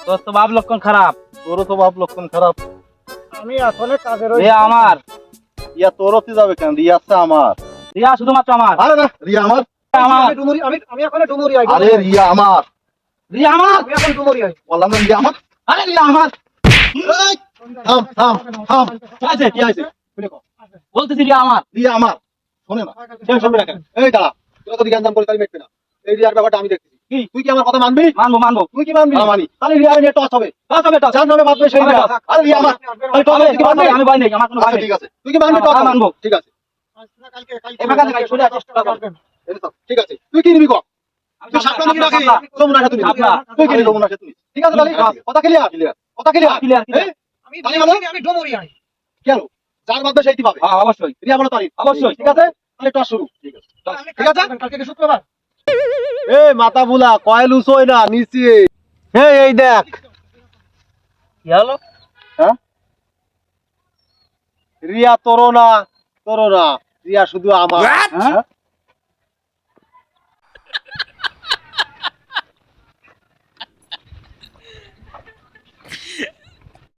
তোর তো ভাব লক্ষণ খারাপ। তোরও তো ভাব লক্ষণ খারাপ। আমি আসলে কাজের রিয়া আমার। রিয়া তোর হতে যাবে কেন? রিয়া আছে আমার। রিয়া শুধুমাত্র আমার। আরে না, রিয়া আমার। আমার। আমি এখন ডুমুরি আই। আরে রিয়া আমার। রিয়া আমার। আমি এখন ডুমুরি আই। বললাম না রিয়া আমার। আরে রিয়া আমার। এই, থাম থাম থাম। কি আছে? কি আছে? শুনে কও। বলতেছি রিয়া আমার। রিয়া আমার। শোনে না। কেন শুনবে না কেন? এই দাঁড়া, তোরা তো জ্ঞান দাম করে তাই মেটবে না। এই রিয়ার ব্যাপারটা আমি দেখতেছি। কি? তুই কি আমার কথা মানবি? মানবো মানবো। তুই কি মানবি? মানি। তাহলে রিয়ার নিয়ে টস হবে। টস হবে টস। যার নামে বাঁধবে সেই রিয়া। আরে রিয়া আমার। তাহলে টস হবে, তুই কি মানবি? আমি ভয় নেই, আমার কোনো ভয় আচ্ছা নেই। ঠিক আছে। তুই কি মানবি? টস হ্যাঁ, হবে। মানবো। ঠিক আছে। এবার কাছে গাড়ি সরে আসো। এই তো, ঠিক আছে। তুই কি নিবি কর? তুই সাপলা নিবি নাকি যমুনা সেতু নিবি? সাপলা। তুই কি নিবি? যমুনা সেতু নিবি। ঠিক আছে তাহলে কথা ক্লিয়ার? কথা ক্লিয়ার? Clear clear. আমি তাহলে মানে? আমি ডুমুরি আই। কেন? যার বাঁধবে সেই পাবে। হ্যাঁ অবশ্যই রিয়া বলো তারিখ। অবশ্যই। ঠিক আছে? তাহলে টস শুরু। ঠিক আছে। ঠিক আছে কালকে কি শুক্রবার? এ মাথা বুলা কয়েল উসোই না নিচে। এই দেখ। কি হলো? হ্যাঁ? রিয়া তোরো না। রিয়া শুধু আমার। হ্যাঁ?